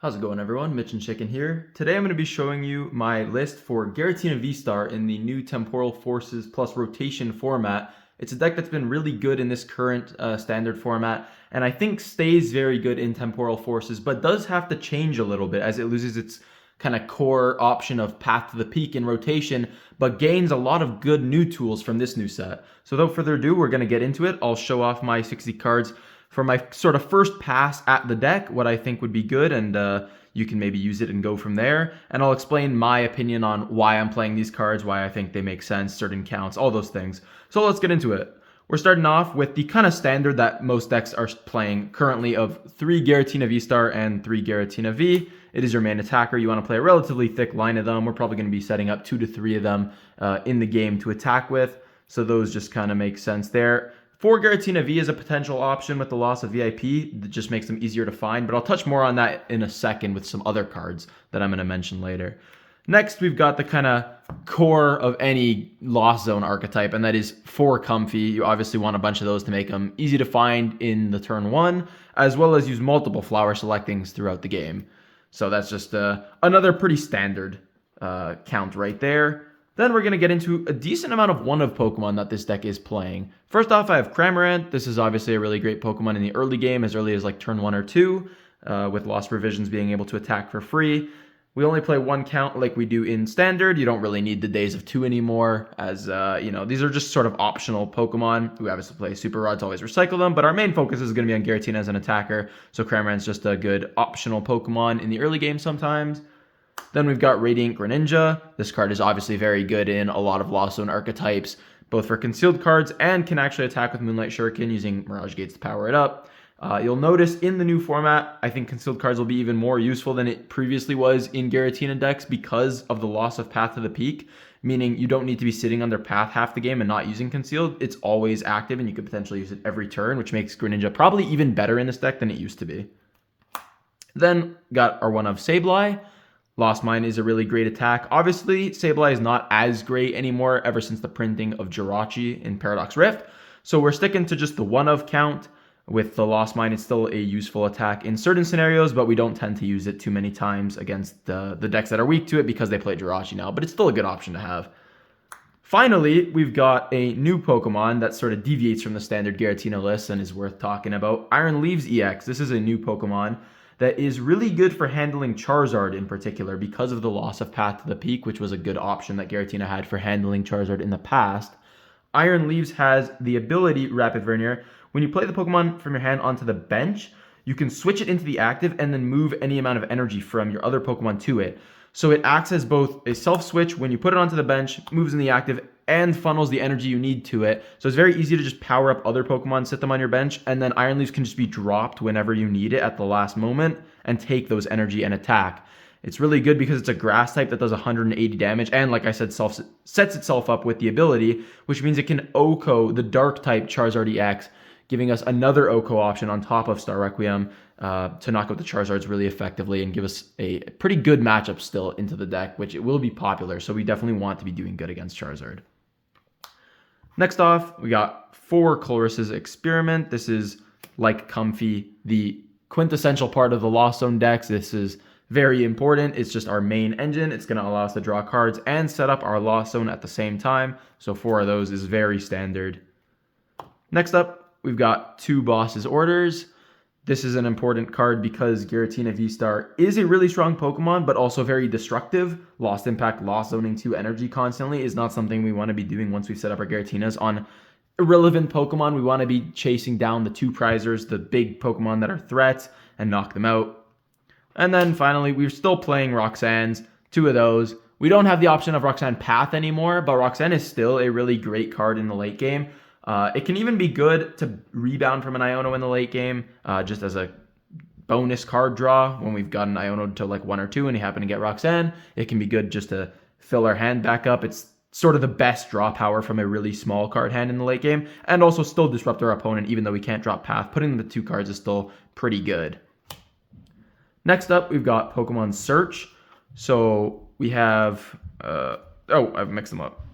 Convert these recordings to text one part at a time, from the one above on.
How's it going, everyone? Mitchen here. Today I'm going to be showing you my list for Giratina V-Star in the new Temporal Forces plus Rotation format. It's a deck that's been really good in this current standard format, and I think stays very good in Temporal Forces, but does have to change a little bit as it loses its kind of core option of Path to the Peak in Rotation, but gains a lot of good new tools from this new set. So without further ado, we're going to get into it. I'll show off my 60 cards for my sort of first pass at the deck, what I think would be good, and you can maybe use it and go from there. And I'll explain my opinion on why I'm playing these cards, why I think they make sense, certain counts, all those things. So let's get into it. We're starting off with the kind of standard that most decks are playing currently of 3 Giratina V-Star and 3 Giratina V. It is your main attacker. You want to play a relatively thick line of them. We're probably going to be setting up 2 to 3 of them in the game to attack with. So those just kind of make sense there. 4 Giratina V is a potential option with the loss of VIP. That just makes them easier to find, but I'll touch more on that in a second with some other cards that I'm going to mention later. Next, we've got the kind of core of any Lost Zone archetype, and that is 4 Comfy. You obviously want a bunch of those to make them easy to find in the turn 1, as well as use multiple flower selectings throughout the game. So that's just another pretty standard count right there. Then we're going to get into a decent amount of one-of Pokemon that this deck is playing. First off, I have Cramorant. This is obviously a really great Pokemon in the early game, as early as like turn 1 or 2, with Lost Provisions being able to attack for free. We only play 1 count like we do in Standard. You don't really need the Days of 2 anymore, as, these are just sort of optional Pokemon. We obviously play Super Rods, always recycle them, but our main focus is going to be on Giratina as an attacker, so Cramorant's just a good optional Pokemon in the early game sometimes. Then we've got Radiant Greninja. This card is obviously very good in a lot of Lost Zone archetypes, both for concealed cards and can actually attack with Moonlight Shuriken using Mirage Gates to power it up. You'll notice in the new format, I think concealed cards will be even more useful than it previously was in Giratina decks because of the loss of Path to the Peak, meaning you don't need to be sitting under Path half the game and not using concealed. It's always active and you could potentially use it every turn, which makes Greninja probably even better in this deck than it used to be. Then got our one of Sableye. Lost Mine is a really great attack. Obviously, Sableye is not as great anymore ever since the printing of Jirachi in Paradox Rift. So we're sticking to just the one of count. With the Lost Mine, it's still a useful attack in certain scenarios, but we don't tend to use it too many times against the decks that are weak to it because they play Jirachi now. But it's still a good option to have. Finally, we've got a new Pokemon that sort of deviates from the standard Giratina list and is worth talking about. Iron Leaves EX. This is a new Pokemon that is really good for handling Charizard in particular because of the loss of Path to the Peak, which was a good option that Giratina had for handling Charizard in the past. Iron Leaves has the ability, Rapid Vernier, when you play the Pokemon from your hand onto the bench, you can switch it into the active and then move any amount of energy from your other Pokemon to it. So it acts as both a self-switch when you put it onto the bench, moves in the active, and funnels the energy you need to it. So it's very easy to just power up other Pokemon, sit them on your bench, and then Iron Leaves can just be dropped whenever you need it at the last moment and take those energy and attack. It's really good because it's a grass type that does 180 damage, and like I said, sets itself up with the ability, which means it can OHKO the dark type Charizard EX, giving us another OHKO option on top of Star Requiem to knock out the Charizards really effectively and give us a pretty good matchup still into the deck, which it will be popular, so we definitely want to be doing good against Charizard. Next off, we got 4 Chloris's Experiment. This is, like Comfy, the quintessential part of the Lost Zone decks. This is very important. It's just our main engine. It's going to allow us to draw cards and set up our Lost Zone at the same time. So 4 of those is very standard. Next up, we've got 2 Boss's Orders. This is an important card because Giratina V-Star is a really strong Pokemon, but also very destructive. Lost Impact, Lost Zoning 2 energy constantly is not something we want to be doing once we set up our Giratinas on irrelevant Pokemon. We want to be chasing down the 2 prizers, the big Pokemon that are threats, and knock them out. And then finally, we're still playing Roxanne's, 2 of those. We don't have the option of Roxanne Path anymore, but Roxanne is still a really great card in the late game. It can even be good to rebound from an Iono in the late game, just as a bonus card draw when we've got an Iono to like 1 or 2 and you happen to get Roxanne. It can be good just to fill our hand back up. It's sort of the best draw power from a really small card hand in the late game, and also still disrupt our opponent even though we can't drop Path. Putting the 2 cards is still pretty good. Next up, we've got Pokemon Search. So we have, I've mixed them up.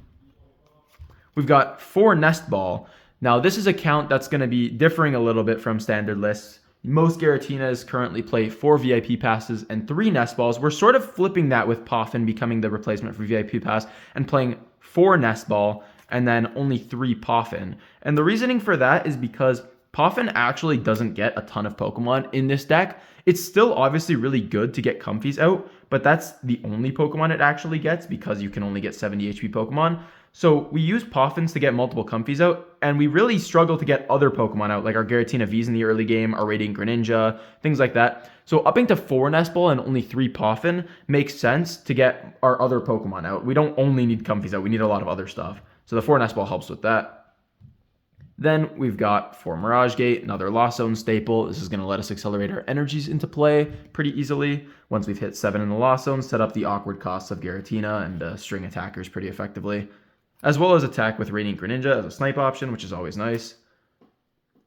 We've got 4 Nest Ball. Now, this is a count that's going to be differing a little bit from standard lists Most Giratinas currently play 4 VIP passes and 3 nest balls. We're sort of flipping that with Poffin becoming the replacement for VIP pass and playing 4 nest ball and then only 3 Poffin. And the reasoning for that is because Poffin actually doesn't get a ton of Pokemon in this deck. It's still obviously really good to get Comfeys out, but that's the only Pokemon it actually gets because you can only get 70 HP Pokemon. So we use Poffins to get multiple Comfeys out, and we really struggle to get other Pokemon out, like our Giratina Vs in the early game, our Radiant Greninja, things like that. So upping to 4 Nest Ball and only 3 Poffin makes sense to get our other Pokemon out. We don't only need Comfeys out, we need a lot of other stuff. So the 4 Nest Ball helps with that. Then we've got 4 Mirage Gate, another Lost Zone staple. This is going to let us accelerate our energies into play pretty easily. Once we've hit 7 in the Lost Zone, set up the awkward costs of Giratina and string attackers pretty effectively. As well as attack with Radiant Greninja as a snipe option, which is always nice.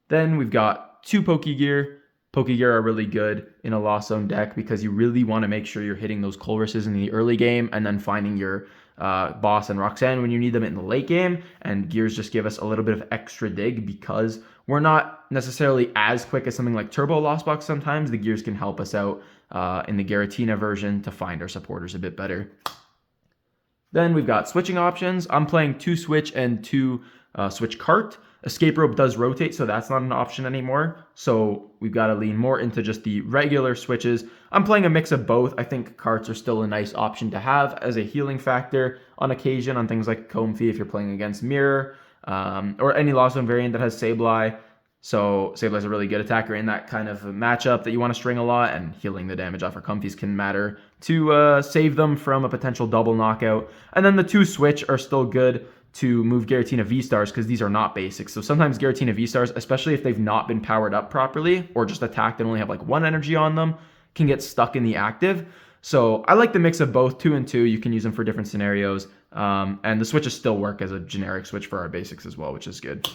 Then we've got 2 Pokegear. Pokegear are really good in a Lost Zone deck because you really want to make sure you're hitting those Colruses in the early game and then finding your Boss and Roxanne when you need them in the late game. And Gears just give us a little bit of extra dig because we're not necessarily as quick as something like Turbo Lost Box sometimes. The Gears can help us out in the Giratina version to find our supporters a bit better. Then we've got switching options. I'm playing 2 Switch and 2 Switch Cart. Escape Rope does rotate, so that's not an option anymore. So we've got to lean more into just the regular switches. I'm playing a mix of both. I think carts are still a nice option to have as a healing factor on occasion on things like Comfey if you're playing against Mirror, or any Lost Zone variant that has Sableye. So Sableye is a really good attacker in that kind of matchup that you want to string a lot, and healing the damage off our Comfeys can matter to save them from a potential double knockout. And then the 2 Switch are still good to move Giratina V-Stars because these are not basics. So sometimes Giratina V-Stars, especially if they've not been powered up properly or just attacked and only have like 1 energy on them, can get stuck in the active. So I like the mix of both 2 and 2. You can use them for different scenarios. And the switches still work as a generic switch for our basics as well, which is good.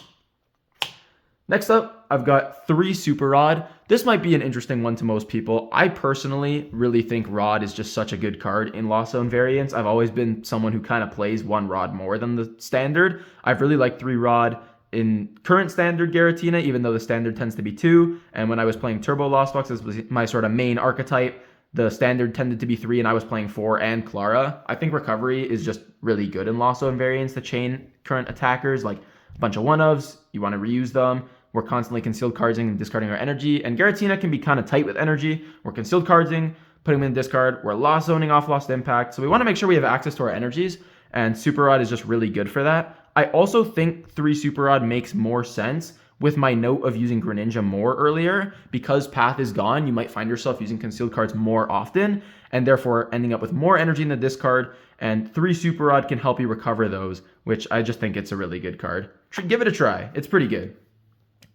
Next up, I've got 3 Super Rod. This might be an interesting one to most people. I personally really think Rod is just such a good card in Lost Zone variants. I've always been someone who kind of plays 1 Rod more than the standard. I've really liked 3 Rod in current standard Giratina, even though the standard tends to be 2. And when I was playing Turbo Lost Box, this was my sort of main archetype. The standard tended to be 3, and I was playing 4 and Clara. I think Recovery is just really good in Lost Zone variants to chain current attackers, like a bunch of 1-ofs. You want to reuse them. We're constantly concealed carding and discarding our energy. And Giratina can be kind of tight with energy. We're concealed carding, putting them in discard. We're lost zoning off Lost Impact. So we want to make sure we have access to our energies. And Super Rod is just really good for that. I also think 3 Super Rod makes more sense with my note of using Greninja more earlier. Because Path is gone, you might find yourself using concealed cards more often. And therefore ending up with more energy in the discard. And 3 Super Rod can help you recover those, which I just think it's a really good card. Give it a try. It's pretty good.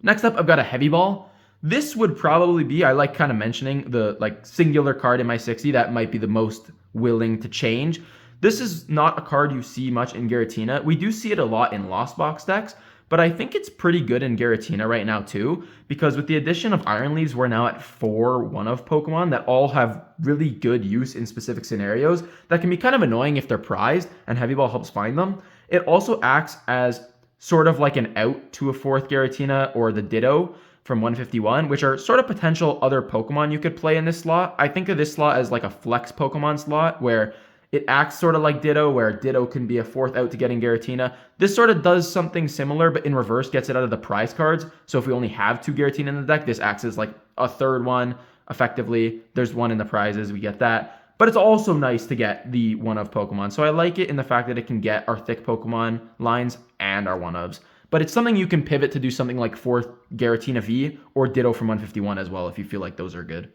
Next up, I've got a Heavy Ball. This would probably be, I like kind of mentioning the singular card in my 60 that might be the most willing to change. This is not a card you see much in Giratina. We do see it a lot in Lost Box decks, but I think it's pretty good in Giratina right now too, because with the addition of Iron Leaves, we're now at 4 1-of Pokemon that all have really good use in specific scenarios that can be kind of annoying if they're prized, and Heavy Ball helps find them. It also acts as sort of like an out to a 4th Giratina or the Ditto from 151, which are sort of potential other Pokemon you could play in this slot. I think of this slot as like a flex Pokemon slot where it acts sort of like Ditto, where Ditto can be a 4th out to getting Giratina. This sort of does something similar, but in reverse gets it out of the prize cards. So if we only have 2 Giratina in the deck, this acts as like a 3rd one effectively. There's 1 in the prizes, we get that. But it's also nice to get the 1-of Pokemon. So I like it in the fact that it can get our thick Pokemon lines and our 1-ofs. But it's something you can pivot to do something like 4th Giratina V or Ditto from 151 as well if you feel like those are good.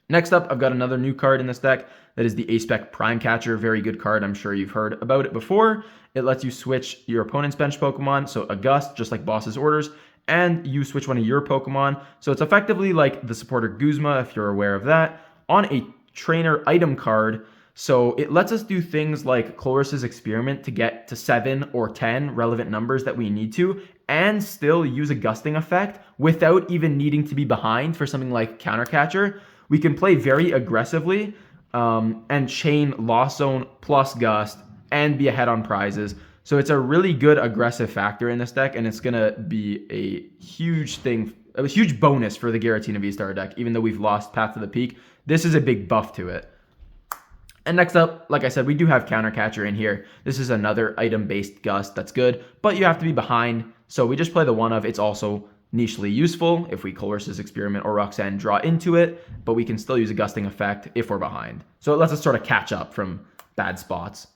Next up, I've got another new card in this deck. That is the A-Spec Prime Catcher. Very good card. I'm sure you've heard about it before. It lets you switch your opponent's bench Pokemon. So a Gust, just like Boss's Orders. And you switch one of your Pokemon. So it's effectively like the supporter Guzma, if you're aware of that, on a trainer item card. So it lets us do things like Colress's Experiment to get to 7 or 10 relevant numbers that we need to, and still use a gusting effect without even needing to be behind for something like Counter Catcher. We can play very aggressively and chain Lost Zone plus Gust and be ahead on prizes. So it's a really good aggressive factor in this deck, and it's going to be a huge thing a huge bonus for the Giratina V-Star deck, even though we've lost Path to the Peak. This is a big buff to it. And next up, like I said, we do have Countercatcher in here. This is another item-based gust that's good, but you have to be behind. So we just play the one of. It's also nichely useful if we Coerce's Experiment or Roxanne draw into it, but we can still use a gusting effect if we're behind. So it lets us sort of catch up from bad spots.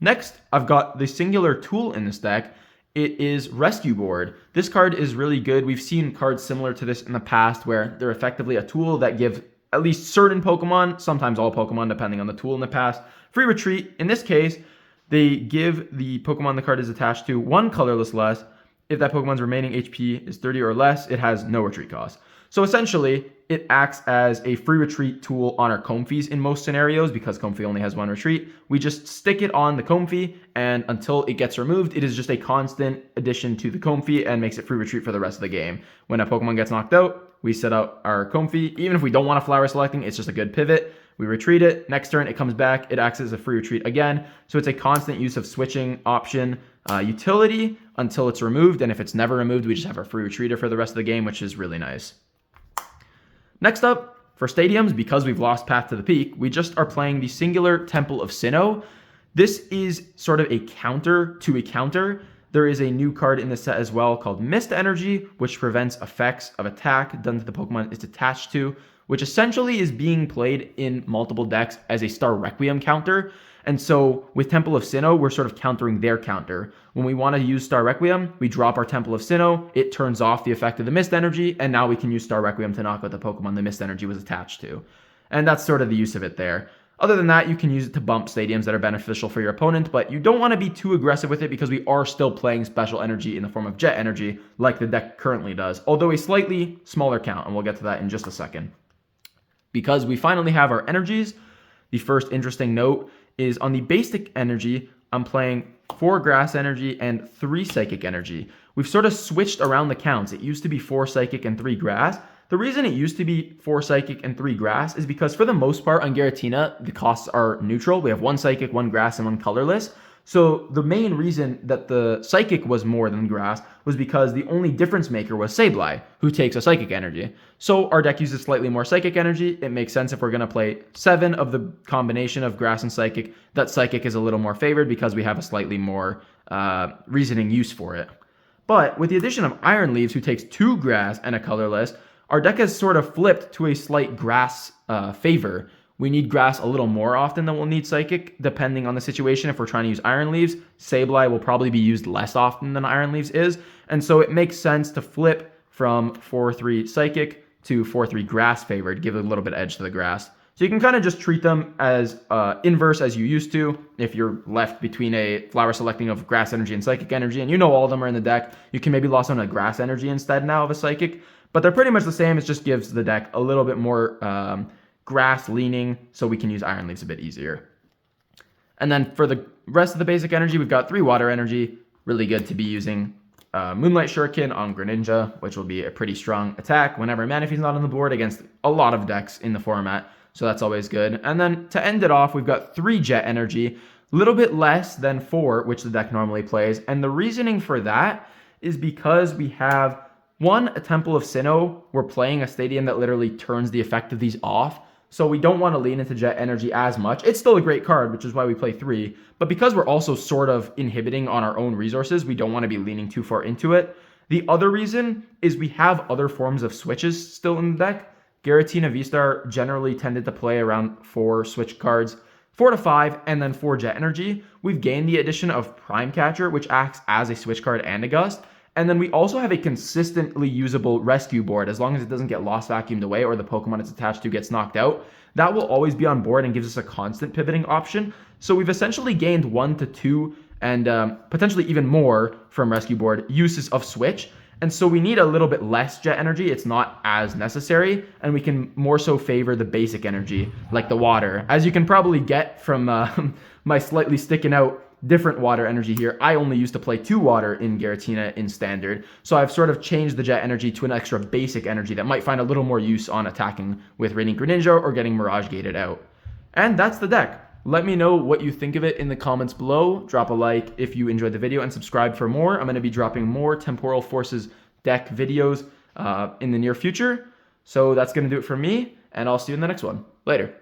Next, I've got the singular tool in this deck. It is Rescue Board. This card is really good. We've seen cards similar to this in the past where they're effectively a tool that gives at least certain Pokemon, sometimes all Pokemon depending on the tool in the past, free retreat. In this case, they give the Pokemon the card is attached to one colorless less. If that Pokemon's remaining HP is 30 or less, it has no retreat cost. So essentially, it acts as a free retreat tool on our Comfeys in most scenarios because Comfey only has one retreat. We just stick it on the Comfey, and until it gets removed, it is just a constant addition to the Comfey and makes it free retreat for the rest of the game. When a Pokemon gets knocked out, we set out our Comfey. Even if we don't want to flower selecting, it's just a good pivot. We retreat it. Next turn, it comes back. It acts as a free retreat again. So it's a constant use of switching option utility until it's removed. And if it's never removed, we just have our free retreater for the rest of the game, which is really nice. Next up, for stadiums, because we've lost Path to the Peak, we just are playing the singular Temple of Sinnoh. This is sort of a counter to a counter. There is a new card in the set as well called Mist Energy, which prevents effects of attack done to the Pokemon it's attached to, which essentially is being played in multiple decks as a Star Requiem counter. And so with Temple of Sinnoh, we're sort of countering their counter. When we want to use Star Requiem, we drop our Temple of Sinnoh, it turns off the effect of the Mist Energy, and now we can use Star Requiem to knock out the Pokemon the Mist Energy was attached to. And that's sort of the use of it there. Other than that, you can use it to bump stadiums that are beneficial for your opponent, but you don't want to be too aggressive with it because we are still playing special energy in the form of jet energy like the deck currently does, although a slightly smaller count, and we'll get to that in just a second. Because we finally have our energies, the first interesting note is on the basic energy, I'm playing 4 grass energy and 3 psychic energy. We've sort of switched around the counts. It used to be 4 psychic and 3 grass. The reason it used to be 4 psychic and 3 grass is because for the most part on Giratina, the costs are neutral. We have 1 psychic, 1 grass, and 1 colorless. So the main reason that the psychic was more than grass was because the only difference maker was Sableye, who takes a psychic energy. So our deck uses slightly more psychic energy. It makes sense if we're going to play 7 of the combination of grass and psychic, that psychic is a little more favored because we have a slightly more reasoning use for it. But with the addition of Iron Leaves, who takes 2 grass and a colorless, our deck has sort of flipped to a slight grass favor. We need grass a little more often than we'll need psychic, depending on the situation. If we're trying to use Iron Leaves, Sableye will probably be used less often than Iron Leaves is. And so it makes sense to flip from 4-3 psychic to 4-3 grass favored, give a little bit of edge to the grass. So you can kind of just treat them as inverse as you used to. If you're left between a flower selecting of grass energy and psychic energy, and you know all of them are in the deck, you can maybe loss on a grass energy instead now of a psychic. But they're pretty much the same. It just gives the deck a little bit more grass leaning, so we can use Iron Leaves a bit easier. And then for the rest of the basic energy, we've got 3 water energy. Really good to be using Moonlight Shuriken on Greninja, which will be a pretty strong attack whenever Manaphy's not on the board against a lot of decks in the format. So that's always good. And then to end it off, we've got 3 jet energy, a little bit less than 4, which the deck normally plays. And the reasoning for that is because we have, 1, a Temple of Sinnoh. We're playing a stadium that literally turns the effect of these off. So we don't want to lean into jet energy as much. It's still a great card, which is why we play 3. But because we're also sort of inhibiting on our own resources, we don't want to be leaning too far into it. The other reason is we have other forms of switches still in the deck. Giratina V-Star generally tended to play around 4 switch cards, 4 to 5, and then 4 jet energy. We've gained the addition of Prime Catcher, which acts as a switch card and a gust. And then we also have a consistently usable rescue board. As long as it doesn't get lost vacuumed away or the Pokemon it's attached to gets knocked out, that will always be on board and gives us a constant pivoting option. So we've essentially gained 1 to 2 and potentially even more from rescue board uses of switch. And so we need a little bit less jet energy. It's not as necessary, and we can more so favor the basic energy like the water. As you can probably get from my slightly sticking out different water energy here. I only used to play 2 water in Giratina in standard, so I've sort of changed the jet energy to an extra basic energy that might find a little more use on attacking with Radiant Greninja or getting Mirage gated out. And that's the deck. Let me know what you think of it in the comments below. Drop a like if you enjoyed the video and subscribe for more. I'm going to be dropping more Temporal Forces deck videos in the near future. So that's going to do it for me, and I'll see you in the next one. Later.